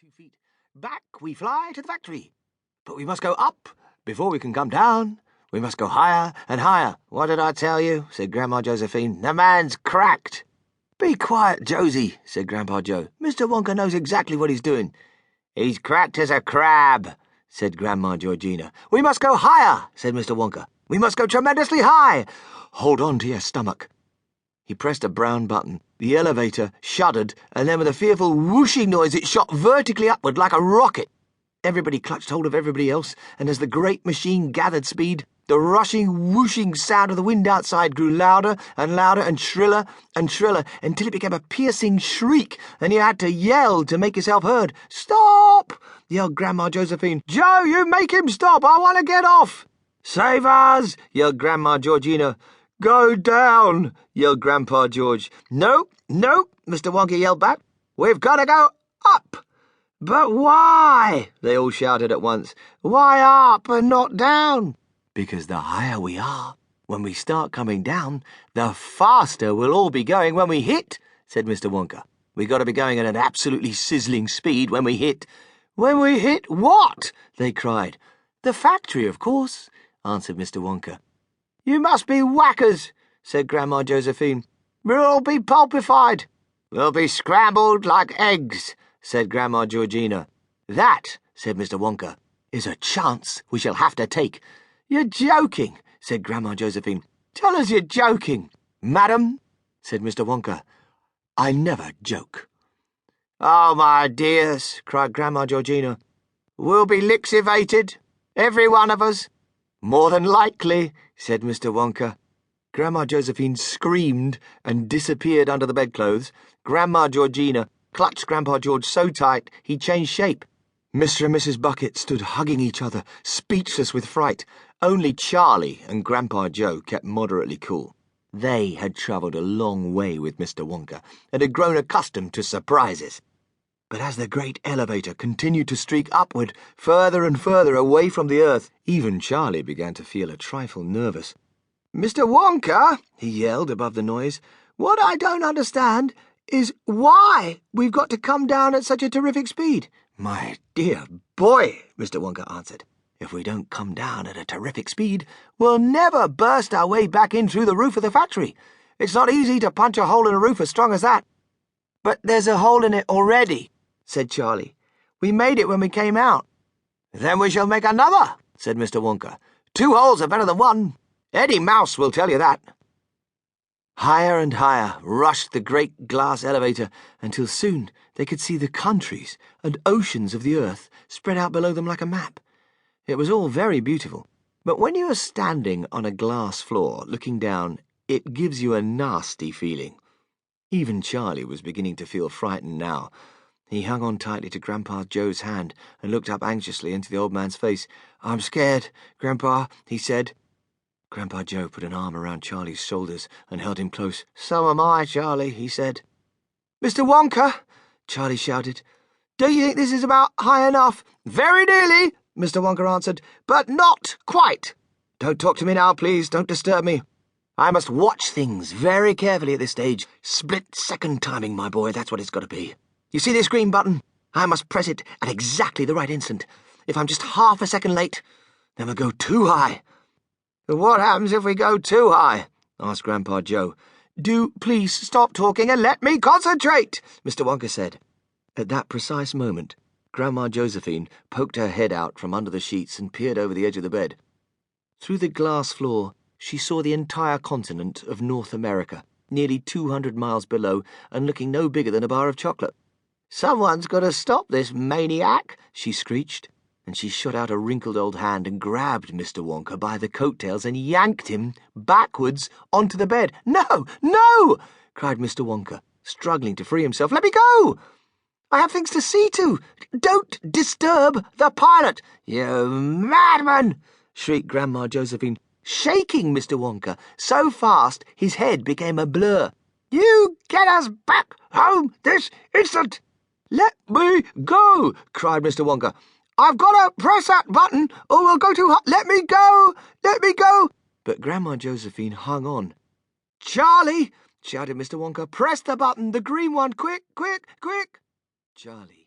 few feet. Back we fly to the factory. But we must go up before we can come down. We must go higher and higher. What did I tell you? Said Grandma Josephine. The man's cracked. Be quiet, Josie, said Grandpa Joe. Mr. Wonka knows exactly what he's doing. He's cracked as a crab, said Grandma Georgina. We must go higher, said Mr. Wonka. We must go tremendously high. Hold on to your stomach. He pressed a brown button. The elevator shuddered, and then with a fearful whooshing noise it shot vertically upward like a rocket. Everybody clutched hold of everybody else, and as the great machine gathered speed, the rushing, whooshing sound of the wind outside grew louder and louder and shriller, until it became a piercing shriek, and you had to yell to make yourself heard. "Stop!" yelled Grandma Josephine. "Joe, you make him stop! I want to get off!" "Save us!" yelled Grandma Georgina. "Go down!" yelled Grandpa George. No, Mr. Wonka yelled back. "We've got to go up!" "But why?" they all shouted at once. "Why up and not down?" "Because the higher we are, when we start coming down, the faster we'll all be going when we hit," said Mr. Wonka. "We got to be going at an absolutely sizzling speed when we hit." "When we hit what?" they cried. "The factory, of course," answered Mr. Wonka. "You must be whackers," said Grandma Josephine. "We'll all be pulpified." "We'll be scrambled like eggs," said Grandma Georgina. "That," said Mr. Wonka, "is a chance we shall have to take." "You're joking," said Grandma Josephine. "Tell us you're joking." "Madam," said Mr. Wonka, "I never joke." "Oh, my dears," cried Grandma Georgina, "we'll be lixivated, every one of us." "More than likely," said Mr. Wonka. Grandma Josephine screamed and disappeared under the bedclothes. Grandma Georgina clutched Grandpa George so tight he changed shape. Mr. and Mrs. Bucket stood hugging each other, speechless with fright. Only Charlie and Grandpa Joe kept moderately cool. They had travelled a long way with Mr. Wonka and had grown accustomed to surprises. But as the great elevator continued to streak upward, further and further away from the earth, even Charlie began to feel a trifle nervous. "Mr. Wonka," he yelled above the noise, "what I don't understand is why we've got to come down at such a terrific speed." "My dear boy," Mr. Wonka answered, "if we don't come down at a terrific speed, we'll never burst our way back in through the roof of the factory. It's not easy to punch a hole in a roof as strong as that." "But there's a hole in it already," said Charlie. "We made it when we came out." "Then we shall make another," said Mr. Wonka. "Two holes are better than one. Eddie Mouse will tell you that." Higher and higher rushed the great glass elevator until soon they could see the countries and oceans of the earth spread out below them like a map. It was all very beautiful, but when you are standing on a glass floor looking down, it gives you a nasty feeling. Even Charlie was beginning to feel frightened now. He hung on tightly to Grandpa Joe's hand and looked up anxiously into the old man's face. "I'm scared, Grandpa," he said. Grandpa Joe put an arm around Charlie's shoulders and held him close. "So am I, Charlie," he said. "Mr. Wonka," Charlie shouted, "do you think this is about high enough?" "Very nearly," Mr. Wonka answered, "but not quite." "Don't talk to me now, please. Don't disturb me. I must watch things very carefully at this stage. Split-second timing, my boy, that's what it's got to be. You see this green button? I must press it at exactly the right instant. If I'm just half a second late, then we'll go too high." "What happens if we go too high?" asked Grandpa Joe. "Do please stop talking and let me concentrate," Mr. Wonka said. At that precise moment, Grandma Josephine poked her head out from under the sheets and peered over the edge of the bed. Through the glass floor, she saw the entire continent of North America, nearly 200 miles below and looking no bigger than a bar of chocolate. "Someone's got to stop this maniac," she screeched, and she shot out a wrinkled old hand and grabbed Mr. Wonka by the coat-tails and yanked him backwards onto the bed. "No, no!" cried Mr. Wonka, struggling to free himself. "Let me go! I have things to see to. Don't disturb the pilot." "You madman!" shrieked Grandma Josephine, shaking Mr. Wonka so fast his head became a blur. "You get us back home this instant!" "Let me go!" cried Mr. Wonka. "I've got to press that button or we'll go too high. Let me go! Let me go!" But Grandma Josephine hung on. "Charlie!" shouted Mr. Wonka. "Press the button, the green one, quick, quick, quick!" Charlie